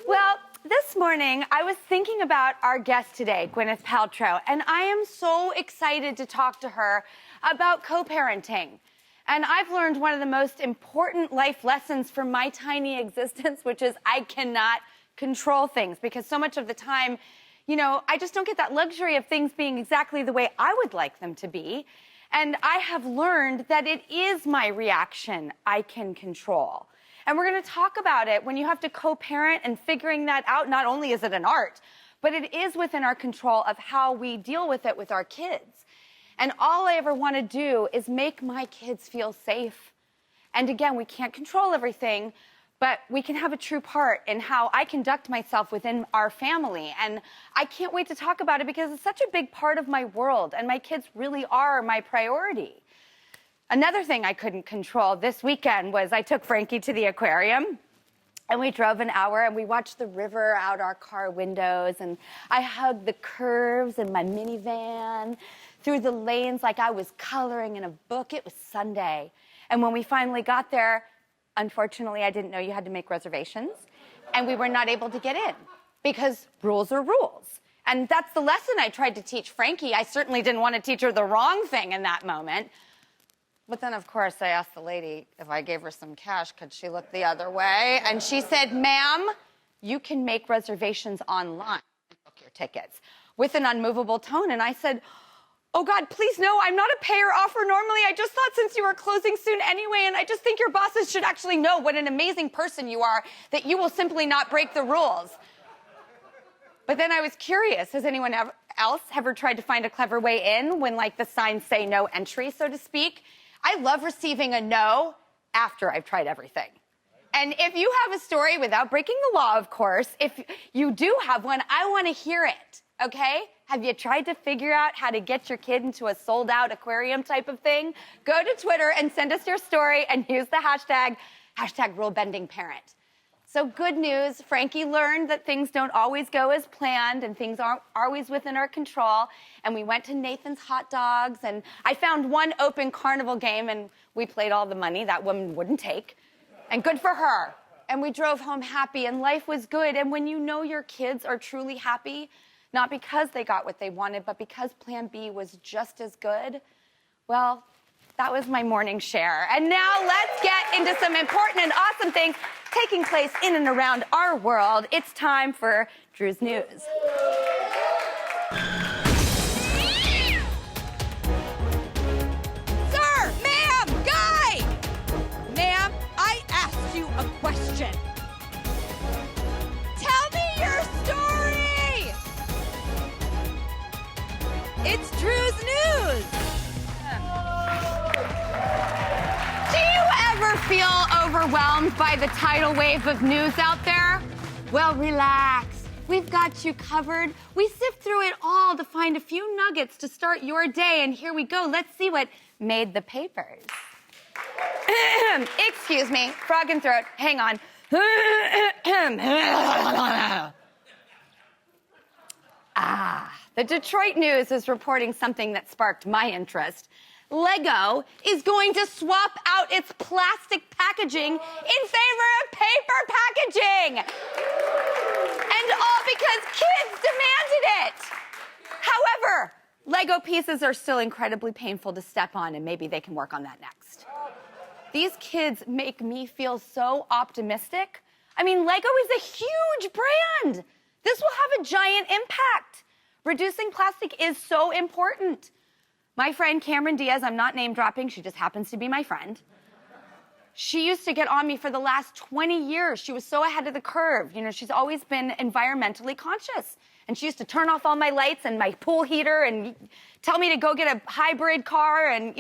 Well, this morning I was thinking about our guest today, Gwyneth Paltrow, and I am so excited to talk to her about co-parenting. And I've learned one of the most important life lessons from my tiny existence, which is I cannot control things, because so much of the time, I just don't get that luxury of things being exactly the way I would like them to be. And I have learned that it is my reaction I can control. And we're going to talk about it when you have to co-parent and figuring that out. Not only is it an art, but it is within our control of how we deal with it with our kids. And all I ever want to do is make my kids feel safe. And again, we can't control everything, but we can have a true part in how I conduct myself within our family. And I can't wait to talk about it because it's such a big part of my world, and my kids really are my priority. Another thing I couldn't control this weekend was I took Frankie to the aquarium, and we drove an hour and we watched the river out our car windows, and I hugged the curves in my minivan through the lanes like I was coloring in a book. It was Sunday. And when we finally got there, unfortunately, I didn't know you had to make reservations, and we were not able to get in because rules are rules. And that's the lesson I tried to teach Frankie. I certainly didn't want to teach her the wrong thing in that moment. But then, of course, I asked the lady if I gave her some cash, could she look the other way? And she said, "Ma'am, you can make reservations online, book your tickets," with an unmovable tone. And I said, "Oh, God, please, no, I'm not a pay or offer normally. I just thought since you were closing soon anyway, and I just think your bosses should actually know what an amazing person you are, that you will simply not break the rules." But then I was curious, has anyone else ever tried to find a clever way in when, the signs say no entry, so to speak? I love receiving a no after I've tried everything. And if you have a story, without breaking the law, of course, if you do have one, I want to hear it, okay? Have you tried to figure out how to get your kid into a sold-out aquarium type of thing? Go to Twitter and send us your story and use the hashtag rule-bending-parent. So good news, Frankie learned that things don't always go as planned and things aren't always within our control. And we went to Nathan's Hot Dogs, and I found one open carnival game, and we played all the money that woman wouldn't take. And good for her. And we drove home happy, and life was good. And when you know your kids are truly happy, not because they got what they wanted, but because Plan B was just as good, well, that was my morning share. And now let's get into some important and awesome things taking place in and around our world. It's time for Drew's News. Sir, ma'am, guy! Ma'am, I asked you a question. Tell me your story! It's Drew's News. Do you ever feel overwhelmed by the tidal wave of news out there? Well, relax. We've got you covered. We sift through it all to find a few nuggets to start your day, and here we go. Let's see what made the papers. Excuse me, frog and throat. Hang on. The Detroit News is reporting something that sparked my interest. Lego is going to swap out its plastic packaging in favor of paper packaging. And all because kids demanded it. However, Lego pieces are still incredibly painful to step on, and maybe they can work on that next. These kids make me feel so optimistic. I mean, Lego is a huge brand. This will have a giant impact. Reducing plastic is so important. My friend Cameron Diaz, I'm not name dropping, she just happens to be my friend. She used to get on me for the last 20 years. She was so ahead of the curve. She's always been environmentally conscious. And she used to turn off all my lights and my pool heater and tell me to go get a hybrid car. And,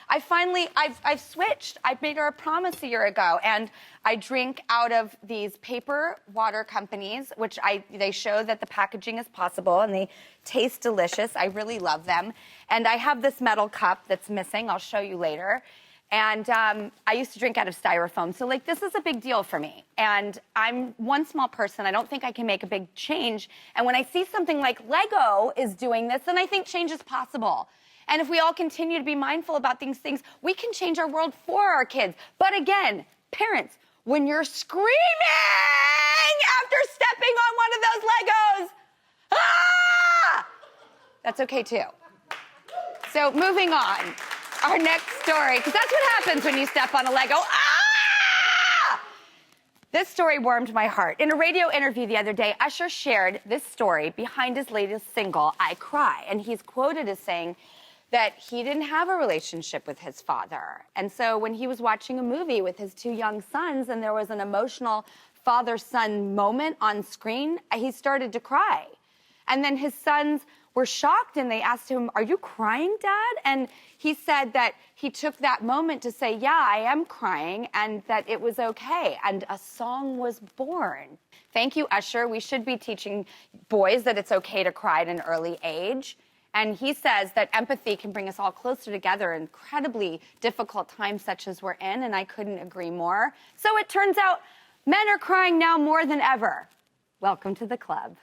I've switched. I made her a promise a year ago. And I drink out of these paper water companies, which they show that the packaging is possible and they taste delicious. I really love them. And I have this metal cup that's missing. I'll show you later. And I used to drink out of styrofoam. So, this is a big deal for me. And I'm one small person. I don't think I can make a big change. And when I see something like Lego is doing this, then I think change is possible. And if we all continue to be mindful about these things, we can change our world for our kids. But again, parents, when you're screaming That's okay too. So moving on, our next story, because that's what happens when you step on a Lego. Ah! This story warmed my heart. In a radio interview the other day, Usher shared this story behind his latest single, I Cry. And he's quoted as saying that he didn't have a relationship with his father. And so when he was watching a movie with his two young sons and there was an emotional father-son moment on screen, he started to cry. And then his sons were shocked and they asked him, "Are you crying, Dad?" And he said that he took that moment to say, "Yeah, I am crying," and that it was okay. And a song was born. Thank you, Usher. We should be teaching boys that it's okay to cry at an early age. And he says that empathy can bring us all closer together in incredibly difficult times such as we're in, and I couldn't agree more. So it turns out men are crying now more than ever. Welcome to the club.